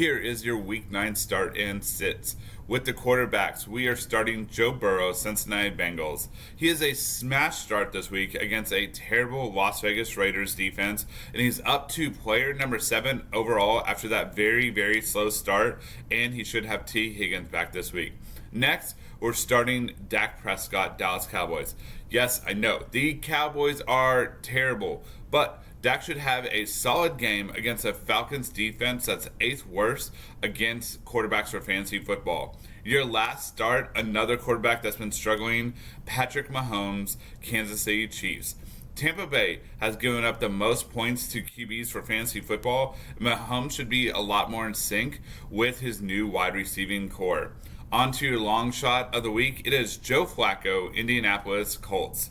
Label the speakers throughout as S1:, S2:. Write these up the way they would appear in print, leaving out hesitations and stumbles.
S1: Here is your Week 9 start and sits. With the quarterbacks, we are starting Joe Burrow, Cincinnati Bengals. He is a smash start this week against a terrible Las Vegas Raiders defense, and he's up to player number 7 overall after that very slow start, and he should have T. Higgins back this week. Next, we're starting Dak Prescott, Dallas Cowboys. Yes, I know, the Cowboys are terrible, but Dak should have a solid game against a Falcons defense that's 8th worst against quarterbacks for fantasy football. Your last start, another quarterback that's been struggling, Patrick Mahomes, Kansas City Chiefs. Tampa Bay has given up the most points to QBs for fantasy football. Mahomes should be a lot more in sync with his new wide receiving core. On to your long shot of the week. It is Joe Flacco, Indianapolis Colts.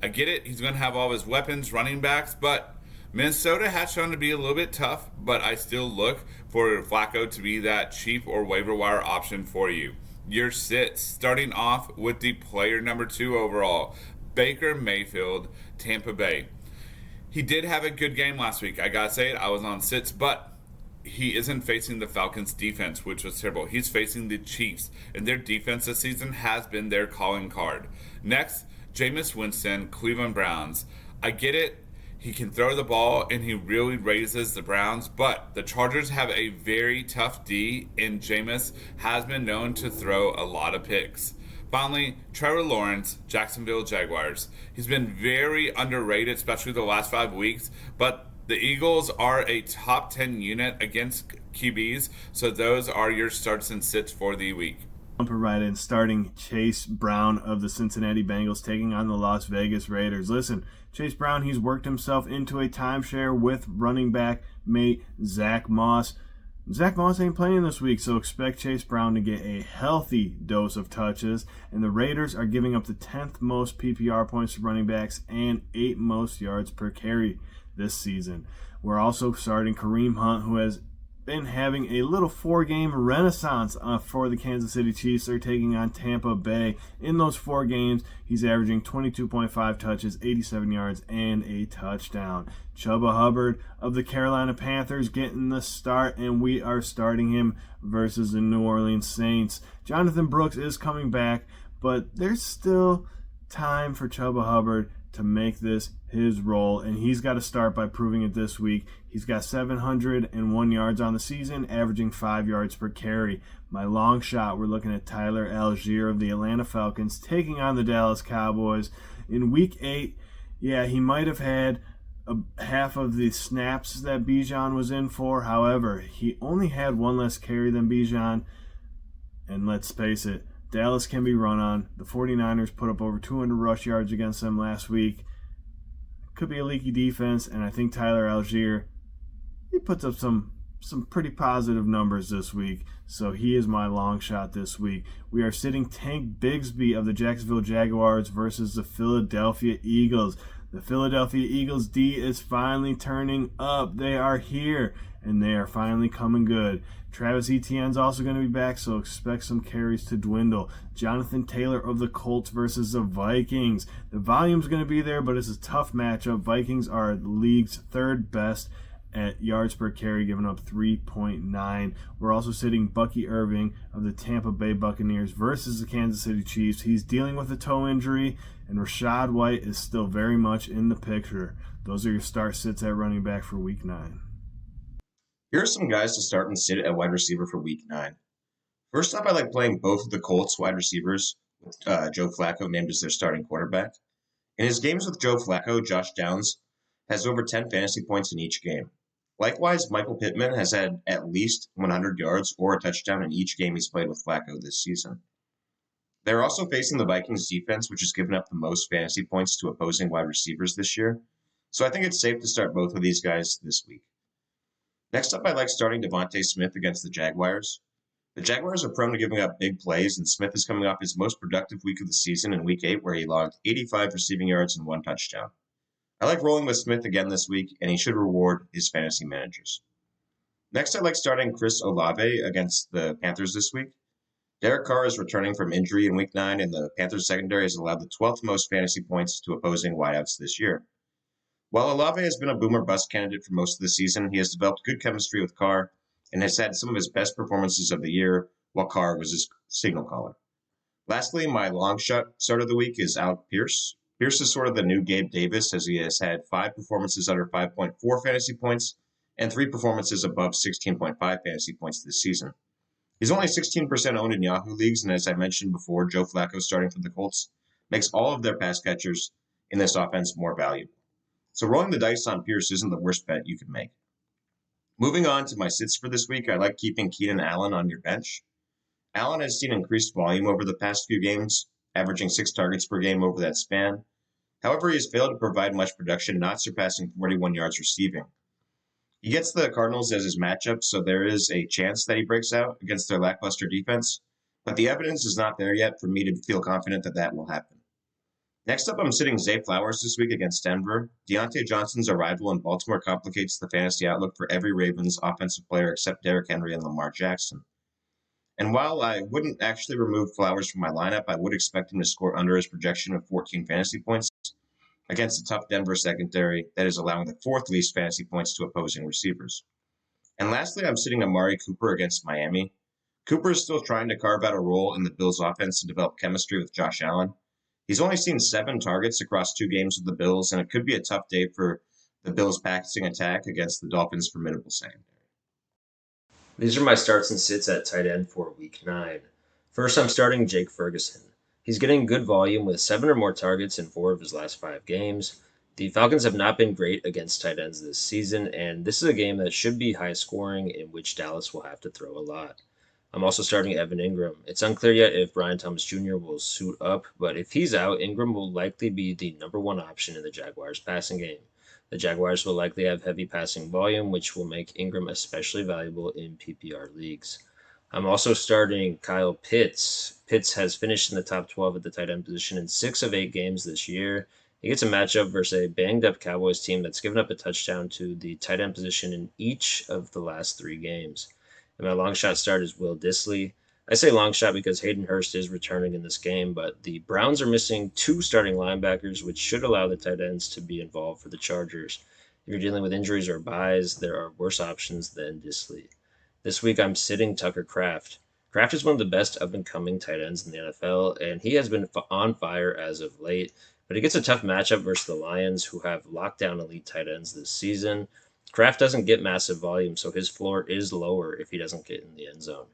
S1: I get it, he's going to have all of his weapons, running backs, but Minnesota has shown to be a little bit tough, but I still look for Flacco to be that cheap or waiver wire option for you. Your sits, starting off with the player number 2 overall, Baker Mayfield, Tampa Bay. He did have a good game last week. I gotta say it, I was on sits, but he isn't facing the Falcons defense, which was terrible. He's facing the Chiefs, and their defense this season has been their calling card. Next, Jameis Winston, Cleveland Browns. I get it, he can throw the ball and he really raises the Browns, but the Chargers have a very tough D, and Jameis has been known to throw a lot of picks. Finally, Trevor Lawrence, Jacksonville Jaguars. He's been very underrated, especially the last 5 weeks, but the Eagles are a top 10 unit against QBs, so those are your starts and sits for the week.
S2: Jumper right in, starting Chase Brown of the Cincinnati Bengals taking on the Las Vegas Raiders. Listen, Chase Brown, he's worked himself into a timeshare with running back mate Zach Moss. Zach Moss ain't playing this week, so expect Chase Brown to get a healthy dose of touches. And the Raiders are giving up the 10th most PPR points to running backs and 8th most yards per carry this season. We're also starting Kareem Hunt, who has been having a little 4-game renaissance for the Kansas City Chiefs. They're taking on Tampa Bay. In those 4 games, he's averaging 22.5 touches, 87 yards, and a touchdown. Chuba Hubbard of the Carolina Panthers getting the start, and we are starting him versus the New Orleans Saints. Jonathan Brooks is coming back, but there's still time for Chuba Hubbard to make this his role, and he's got to start by proving it this week. He's got 701 yards on the season, averaging 5 yards per carry. My long shot, we're looking at Tyler Algier of the Atlanta Falcons taking on the Dallas Cowboys. In Week 8, yeah, he might have had half of the snaps that Bijan was in for. However, he only had 1 less carry than Bijan, and let's face it, Dallas can be run on. The 49ers put up over 200 rush yards against them last week. Could be a leaky defense, and I think Tyler Algier, he puts up some pretty positive numbers this week, so he is my long shot this week. We are sitting Tank Bigsby of the Jacksonville Jaguars versus the Philadelphia Eagles. The Philadelphia Eagles D is finally turning up. They are here, and they are finally coming good. Travis Etienne's also going to be back, so expect some carries to dwindle. Jonathan Taylor of the Colts versus the Vikings. The volume's going to be there, but it's a tough matchup. Vikings are the league's 3rd best at yards per carry, giving up 3.9. We're also sitting Bucky Irving of the Tampa Bay Buccaneers versus the Kansas City Chiefs. He's dealing with a toe injury, and Rachaad White is still very much in the picture. Those are your start sits at running back for Week 9.
S3: Here are some guys to start and sit at wide receiver for Week 9. First up, I like playing both of the Colts wide receivers with Joe Flacco named as their starting quarterback. In his games with Joe Flacco, Josh Downs has over 10 fantasy points in each game. Likewise, Michael Pittman has had at least 100 yards or a touchdown in each game he's played with Flacco this season. They're also facing the Vikings defense, which has given up the most fantasy points to opposing wide receivers this year. So I think it's safe to start both of these guys this week. Next up, I like starting Devontae Smith against the Jaguars. The Jaguars are prone to giving up big plays, and Smith is coming off his most productive week of the season in Week 8, where he logged 85 receiving yards and 1 touchdown. I like rolling with Smith again this week, and he should reward his fantasy managers. Next, I like starting Chris Olave against the Panthers this week. Derek Carr is returning from injury in Week 9, and the Panthers secondary has allowed the 12th most fantasy points to opposing wideouts this year. While Olave has been a boomer bust candidate for most of the season, he has developed good chemistry with Carr, and has had some of his best performances of the year while Carr was his signal caller. Lastly, my long shot start of the week is Alec Pierce. Pierce is sort of the new Gabe Davis, as he has had 5 performances under 5.4 fantasy points and 3 performances above 16.5 fantasy points this season. He's only 16% owned in Yahoo leagues, and as I mentioned before, Joe Flacco starting for the Colts makes all of their pass catchers in this offense more valuable. So rolling the dice on Pierce isn't the worst bet you can make. Moving on to my sits for this week, I like keeping Keenan Allen on your bench. Allen has seen increased volume over the past few games, averaging 6 targets per game over that span. However, he has failed to provide much production, not surpassing 41 yards receiving. He gets the Cardinals as his matchup, so there is a chance that he breaks out against their lackluster defense, but the evidence is not there yet for me to feel confident that that will happen. Next up, I'm sitting Zay Flowers this week against Denver. Deontay Johnson's arrival in Baltimore complicates the fantasy outlook for every Ravens offensive player except Derrick Henry and Lamar Jackson. And while I wouldn't actually remove Flowers from my lineup, I would expect him to score under his projection of 14 fantasy points against a tough Denver secondary that is allowing the 4th least fantasy points to opposing receivers. And lastly, I'm sitting Amari Cooper against Miami. Cooper is still trying to carve out a role in the Bills' offense and develop chemistry with Josh Allen. He's only seen 7 targets across 2 games with the Bills, and it could be a tough day for the Bills' passing attack against the Dolphins' formidable secondary.
S4: These are my starts and sits at tight end for Week 9. First, I'm starting Jake Ferguson. He's getting good volume with 7 or more targets in 4 of his last 5 games. The Falcons have not been great against tight ends this season, and this is a game that should be high scoring in which Dallas will have to throw a lot. I'm also starting Evan Ingram. It's unclear yet if Brian Thomas Jr. will suit up, but if he's out, Ingram will likely be the number 1 option in the Jaguars passing game. The Jaguars will likely have heavy passing volume, which will make Ingram especially valuable in PPR leagues. I'm also starting Kyle Pitts. Pitts has finished in the top 12 at the tight end position in 6 of 8 games this year. He gets a matchup versus a banged-up Cowboys team that's given up a touchdown to the tight end position in each of the last 3 games. And my long shot start is Will Dissly. I say long shot because Hayden Hurst is returning in this game, but the Browns are missing 2 starting linebackers, which should allow the tight ends to be involved for the Chargers. If you're dealing with injuries or byes, there are worse options than Dissly. This week, I'm sitting Tucker Kraft. Kraft is one of the best up-and-coming tight ends in the NFL, and he has been on fire as of late, but he gets a tough matchup versus the Lions, who have locked down elite tight ends this season. Kraft doesn't get massive volume, so his floor is lower if he doesn't get in the end zone.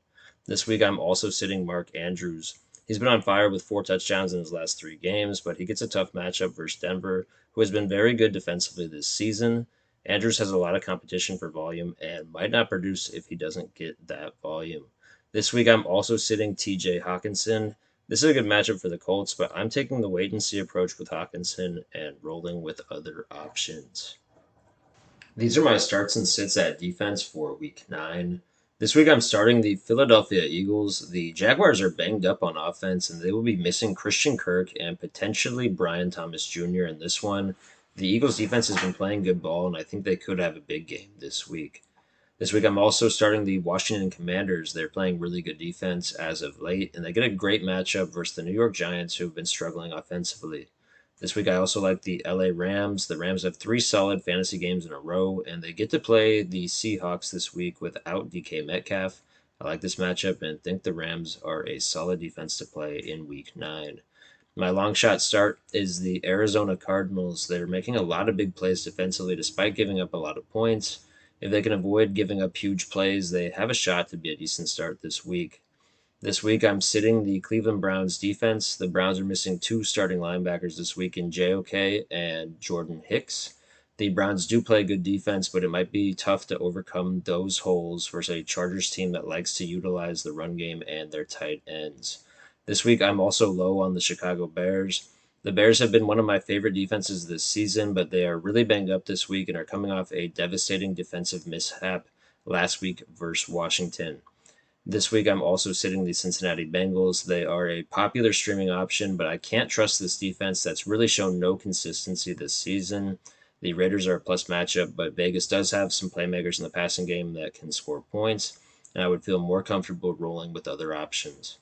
S4: This week, I'm also sitting Mark Andrews. He's been on fire with 4 touchdowns in his last 3 games, but he gets a tough matchup versus Denver, who has been very good defensively this season. Andrews has a lot of competition for volume and might not produce if he doesn't get that volume. This week, I'm also sitting TJ Hawkinson. This is a good matchup for the Colts, but I'm taking the wait-and-see approach with Hawkinson and rolling with other options. These are my starts and sits at defense for Week 9. This week I'm starting the Philadelphia Eagles. The Jaguars are banged up on offense, and they will be missing Christian Kirk and potentially Brian Thomas Jr. in this one. The Eagles defense has been playing good ball, and I think they could have a big game this week. This week I'm also starting the Washington Commanders. They're playing really good defense as of late, and they get a great matchup versus the New York Giants, who have been struggling offensively. This week I also like the LA Rams. The Rams have 3 solid fantasy games in a row, and they get to play the Seahawks this week without DK Metcalf. I like this matchup and think the Rams are a solid defense to play in Week 9. My long shot start is the Arizona Cardinals. They're making a lot of big plays defensively despite giving up a lot of points. If they can avoid giving up huge plays, they have a shot to be a decent start this week. This week, I'm sitting the Cleveland Browns defense. The Browns are missing 2 starting linebackers this week in JOK and Jordan Hicks. The Browns do play good defense, but it might be tough to overcome those holes versus a Chargers team that likes to utilize the run game and their tight ends. This week, I'm also low on the Chicago Bears. The Bears have been one of my favorite defenses this season, but they are really banged up this week and are coming off a devastating defensive mishap last week versus Washington. This week, I'm also sitting the Cincinnati Bengals. They are a popular streaming option, but I can't trust this defense that's really shown no consistency this season. The Raiders are a plus matchup, but Vegas does have some playmakers in the passing game that can score points, and I would feel more comfortable rolling with other options.